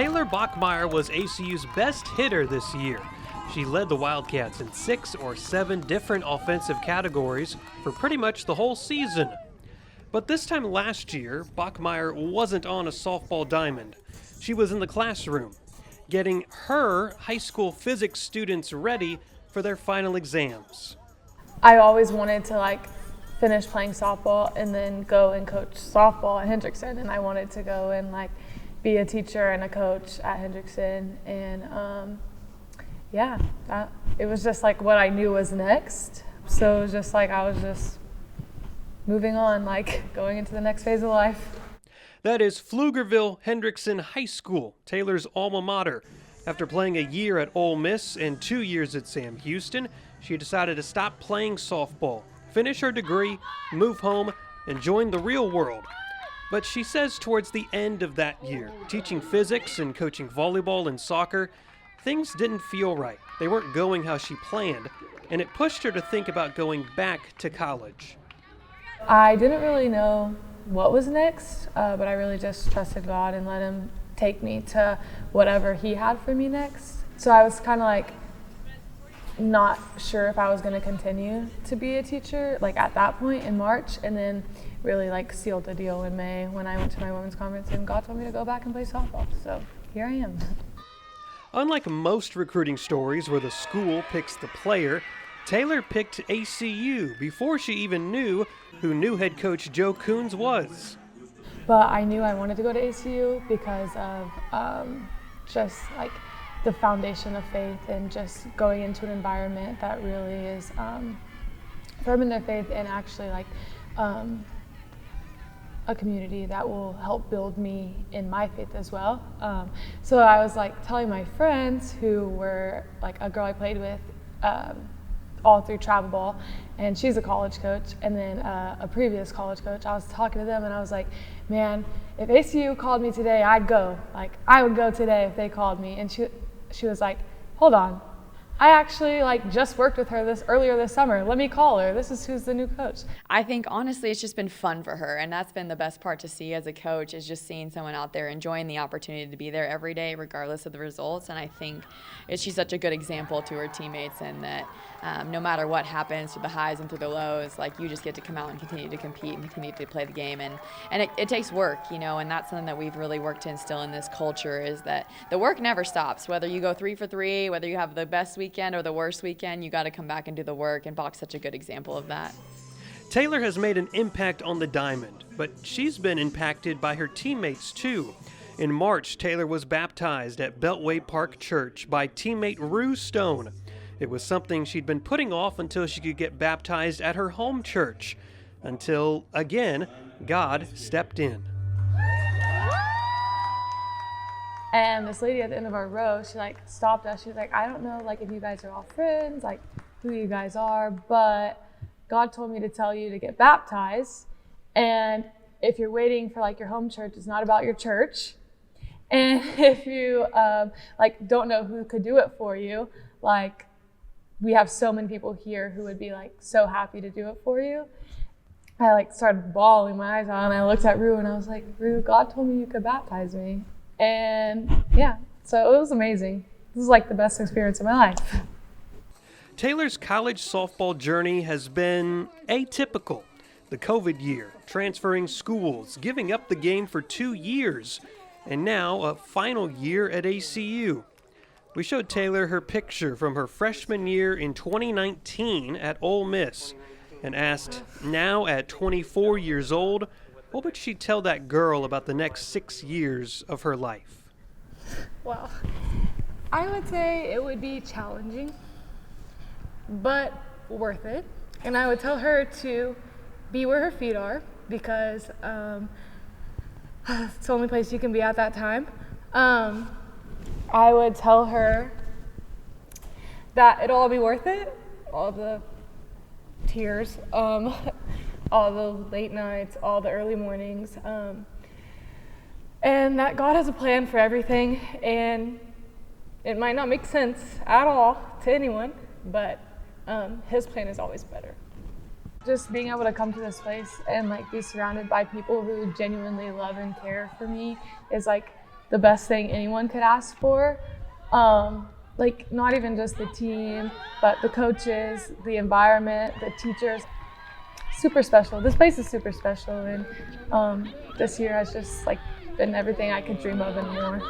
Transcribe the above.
Taylor Bachmeyer was ACU's best hitter this year. She led the Wildcats in 6 or 7 different offensive categories for pretty much the whole season. But this time last year, Bachmeyer wasn't on a softball diamond. She was in the classroom, getting her high school physics students ready for their final exams. I always wanted to finish playing softball and then go and coach softball at Hendrickson, and I wanted to go and be a teacher and a coach at Hendrickson, and it was just what I knew was next. So it was just I was just moving on, going into the next phase of life. That is Pflugerville Hendrickson High School, Taylor's alma mater. After playing a year at Ole Miss and 2 years at Sam Houston, she decided to stop playing softball, finish her degree, move home, and join the real world. But she says towards the end of that year, teaching physics and coaching volleyball and soccer, things didn't feel right. They weren't going how she planned, and it pushed her to think about going back to college. I didn't really know what was next, but I really just trusted God and let Him take me to whatever He had for me next. So I was kind of not sure if I was going to continue to be a teacher at that point in March, and then really sealed the deal in May when I went to my women's conference and God told me to go back and play softball. So here I am. Unlike most recruiting stories where the school picks the player, Taylor picked ACU before she even knew who new head coach Joe Coons was. But I knew I wanted to go to ACU because of just the foundation of faith and just going into an environment that really is firm in their faith and actually a community that will help build me in my faith as well. So I was telling my friends who were a girl I played with all through travel ball, and she's a college coach, and then a previous college coach. I was talking to them and I was like, man, if ACU called me today, I'd go. I would go today if they called me. And she was like, hold on, I actually just worked with her earlier this summer. Let me call her. This is who's the new coach. I think honestly it's just been fun for her, and that's been the best part to see as a coach, is just seeing someone out there enjoying the opportunity to be there every day regardless of the results. And I think she's such a good example to her teammates, and that no matter what happens through the highs and through the lows, you just get to come out and continue to compete and continue to play the game. And it takes work, and that's something that we've really worked to instill in this culture, is that the work never stops. Whether you go 3 for 3, whether you have the best weekend or the worst weekend, you got to come back and do the work, and Bach's such a good example of that. Taylor has made an impact on the diamond, but she's been impacted by her teammates too. In March, Taylor was baptized at Beltway Park Church by teammate Rue Stone. It was something she'd been putting off until she could get baptized at her home church, until, again, God stepped in. And this lady at the end of our row, she stopped us. She was like, I don't know if you guys are all friends, who you guys are, but God told me to tell you to get baptized. And if you're waiting for your home church, it's not about your church. And if you don't know who could do it for you, we have so many people here who would be so happy to do it for you. I started bawling my eyes out, and I looked at Rue and I was like, Rue, God told me you could baptize me. And so it was amazing. This is the best experience of my life. Taylor's college softball journey has been atypical. The COVID year, transferring schools, giving up the game for 2 years, and now a final year at ACU. We showed Taylor her picture from her freshman year in 2019 at Ole Miss and asked, now at 24 years old, what would she tell that girl about the next 6 years of her life? Well, I would say it would be challenging, but worth it. And I would tell her to be where her feet are, because it's the only place you can be at that time. I would tell her that it'll all be worth it, all the tears, all the late nights, all the early mornings, and that God has a plan for everything, and it might not make sense at all to anyone, but His plan is always better. Just being able to come to this place and be surrounded by people who genuinely love and care for me is the best thing anyone could ask for. Like not even just the team, but the coaches, the environment, the teachers. Super special. This place is super special, and this year has just like been everything I could dream of and more.